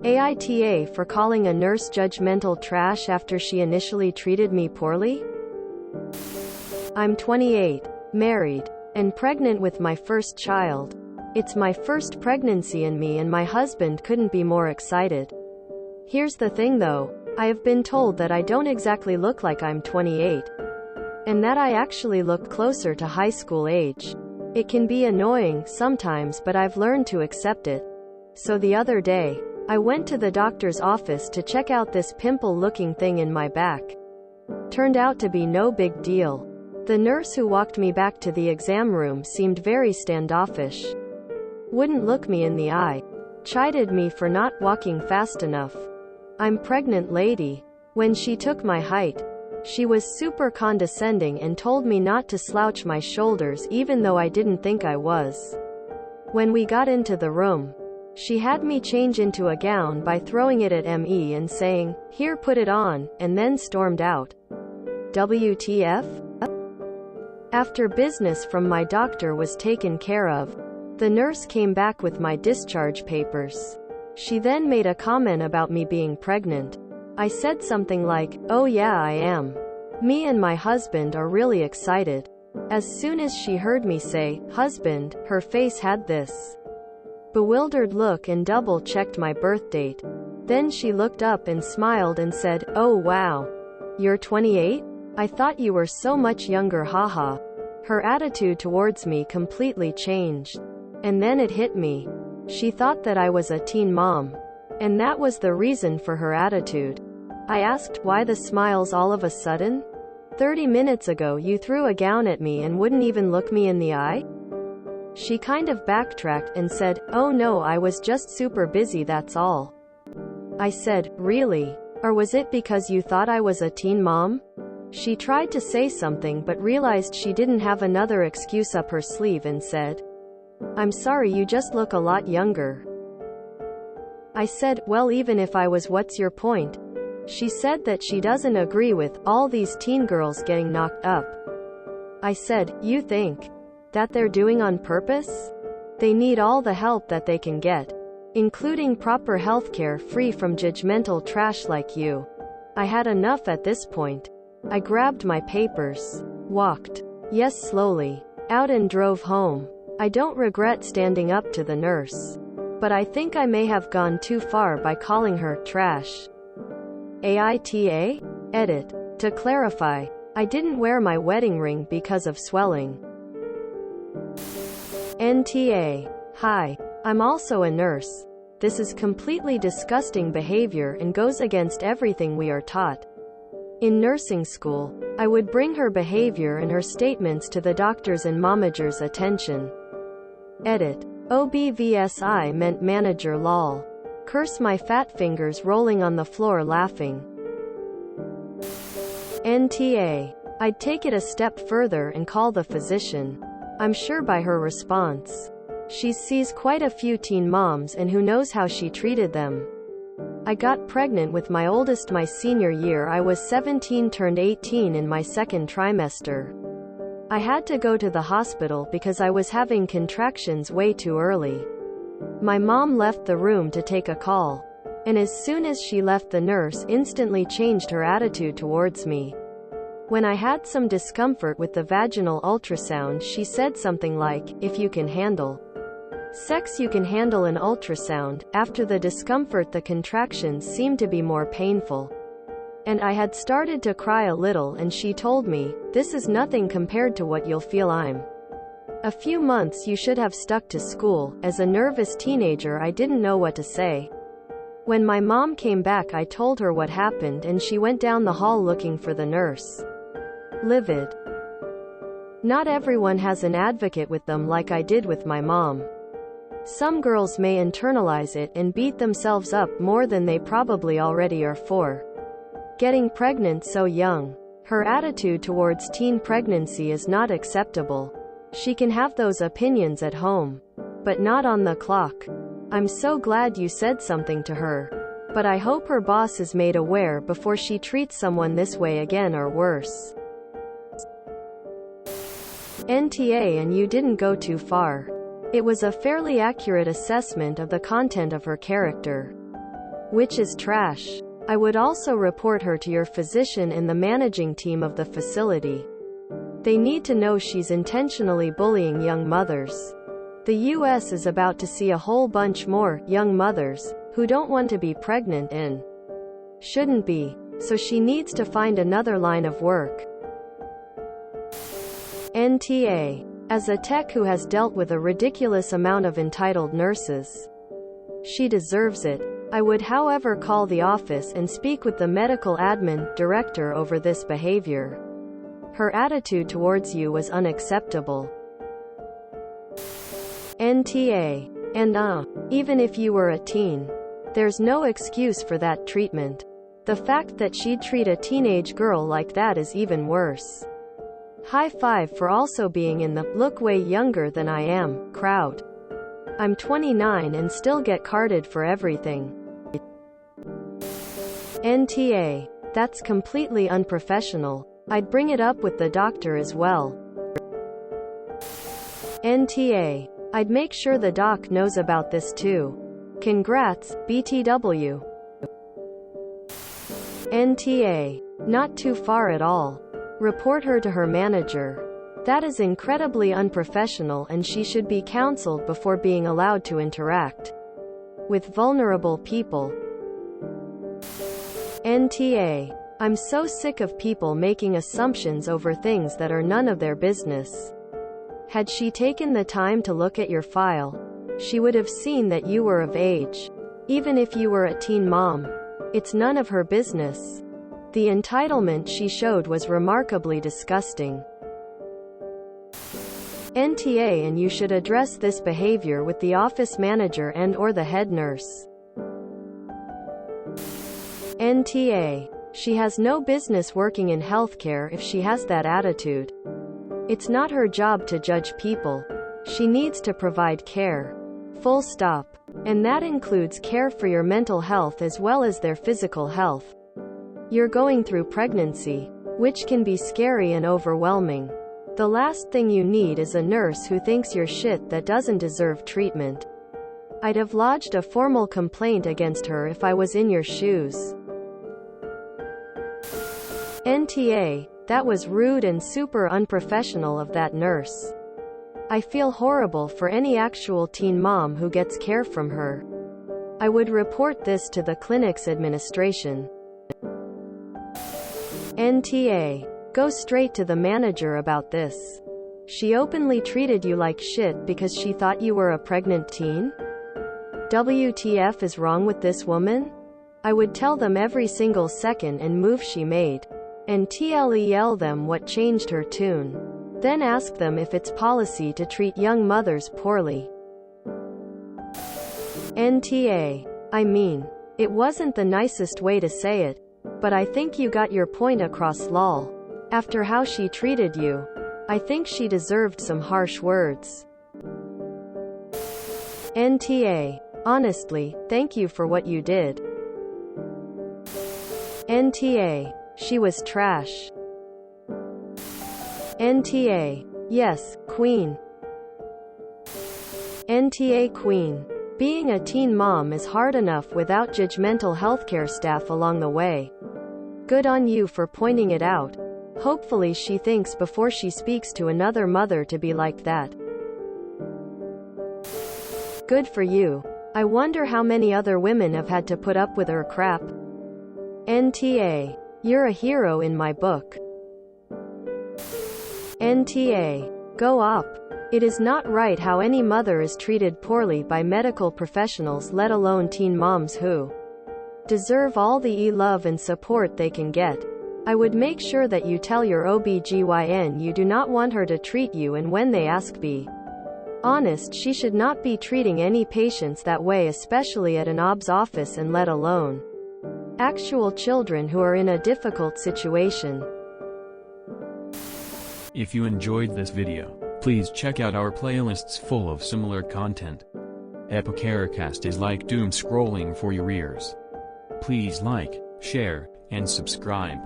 AITA for calling a nurse judgmental trash after she initially treated me poorly? I'm 28, married, and pregnant with my first child. It's my first pregnancy and me and my husband couldn't be more excited. Here's the thing though, I have been told that I don't exactly look like I'm 28. And that I actually look closer to high school age. It can be annoying sometimes, but I've learned to accept it. So the other day, I went to the doctor's office to check out this pimple-looking thing in my back. Turned out to be no big deal. The nurse who walked me back to the exam room seemed very standoffish. Wouldn't look me in the eye. Chided me for not walking fast enough. I'm pregnant, lady. When she took my height, she was super condescending and told me not to slouch my shoulders even though I didn't think I was. When we got into the room, she had me change into a gown by throwing it at me and saying, "Here, put it on," and then stormed out. WTF? After business from my doctor was taken care of, the nurse came back with my discharge papers. She then made a comment about me being pregnant. I said something like, "Oh yeah, I am. Me and my husband are really excited." As soon as she heard me say, "husband," her face had this bewildered look and double-checked my birth date. Then she looked up and smiled and said, "Oh wow. You're 28? I thought you were so much younger, haha." Her attitude towards me completely changed. And then it hit me. She thought that I was a teen mom. And that was the reason for her attitude. I asked, "Why the smiles all of a sudden? 30 minutes ago you threw a gown at me and wouldn't even look me in the eye?" She kind of backtracked and said, "Oh no, I was just super busy, that's all." I said, "Really? Or was it because you thought I was a teen mom?" She tried to say something but realized she didn't have another excuse up her sleeve and said, "I'm sorry, you just look a lot younger." I said, "Well, even if I was, what's your point?" She said that she doesn't agree with all these teen girls getting knocked up. I said, "You think that they're doing on purpose? They need all the help that they can get, including proper healthcare free from judgmental trash like you." I had enough at this point. I grabbed my papers, walked, yes, slowly, out and drove home. I don't regret standing up to the nurse, but I think I may have gone too far by calling her trash. AITA? Edit. To clarify, I didn't wear my wedding ring because of swelling. NTA. Hi. I'm also a nurse. This is completely disgusting behavior and goes against everything we are taught. In nursing school, I would bring her behavior and her statements to the doctors and momagers' attention. Edit. OBVSI meant manager, lol. Curse my fat fingers rolling on the floor laughing. NTA. I'd take it a step further and call the physician. I'm sure by her response, she sees quite a few teen moms and who knows how she treated them. I got pregnant with my oldest my senior year. I was 17, turned 18 in my second trimester. I had to go to the hospital because I was having contractions way too early. My mom left the room to take a call, and as soon as she left, the nurse instantly changed her attitude towards me. When I had some discomfort with the vaginal ultrasound, she said something like, "If you can handle sex, you can handle an ultrasound." After the discomfort, the contractions seemed to be more painful, and I had started to cry a little, and she told me, "This is nothing compared to what you'll feel. I'm a few months, you should have stuck to school." As a nervous teenager, I didn't know what to say. When my mom came back, I told her what happened and she went down the hall looking for the nurse. Livid. Not everyone has an advocate with them like I did with my mom. Some girls may internalize it and beat themselves up more than they probably already are for getting pregnant so young. Her attitude towards teen pregnancy is not acceptable. She can have those opinions at home, but not on the clock. I'm so glad you said something to her, but I hope her boss is made aware before she treats someone this way again or worse. NTA. And you didn't go too far. It was a fairly accurate assessment of the content of her character. which is trash. I would also report her to your physician and the managing team of the facility. They need to know she's intentionally bullying young mothers. The US is about to see a whole bunch more young mothers who don't want to be pregnant and shouldn't be, so she needs to find another line of work. NTA. As a tech who has dealt with a ridiculous amount of entitled nurses, she deserves it. I would, however, call the office and speak with the medical admin director over this behavior. Her attitude towards you was unacceptable. NTA. And even if you were a teen, there's no excuse for that treatment. The fact that she'd treat a teenage girl like that is even worse. High five for also being in the "look way younger than I am" crowd. I'm 29 and still get carded for everything. NTA. That's completely unprofessional. I'd bring it up with the doctor as well. NTA. I'd make sure the doc knows about this too. Congrats, BTW. NTA. Not too far at all. Report her to her manager. That is incredibly unprofessional and she should be counseled before being allowed to interact with vulnerable people. NTA. I'm so sick of people making assumptions over things that are none of their business. Had she taken the time to look at your file, she would have seen that you were of age. Even if you were a teen mom, it's none of her business. The entitlement she showed was remarkably disgusting. NTA. And you should address this behavior with the office manager and/or the head nurse. NTA. She has no business working in healthcare if she has that attitude. It's not her job to judge people. She needs to provide care. Full stop. And that includes care for your mental health as well as their physical health. You're going through pregnancy, which can be scary and overwhelming. The last thing you need is a nurse who thinks you're shit that doesn't deserve treatment. I'd have lodged a formal complaint against her if I was in your shoes. NTA. That was rude and super unprofessional of that nurse. I feel horrible for any actual teen mom who gets care from her. I would report this to the clinic's administration. NTA. Go straight to the manager about this. She openly treated you like shit because she thought you were a pregnant teen? WTF is wrong with this woman? I would tell them every single second and move she made. And tell them what changed her tune. Then ask them if it's policy to treat young mothers poorly. NTA. I mean, it wasn't the nicest way to say it, but I think you got your point across, lol. After how she treated you, I think she deserved some harsh words. NTA. Honestly, thank you for what you did. NTA. She was trash. NTA. Yes, queen. NTA. Queen. Being a teen mom is hard enough without judgmental healthcare staff along the way. Good on you for pointing it out. Hopefully she thinks before she speaks to another mother to be like that. Good for you. I wonder how many other women have had to put up with her crap. NTA. You're a hero in my book. NTA. Go op. It is not right how any mother is treated poorly by medical professionals, let alone teen moms who deserve all the love and support they can get. I would make sure that you tell your OBGYN you do not want her to treat you, and when they ask, be honest. She should not be treating any patients that way, especially at an OB's office, and let alone actual children who are in a difficult situation. If you enjoyed this video, please check out our playlists full of similar content. Epicaricast is like doom scrolling for your ears. Please like, share, and subscribe.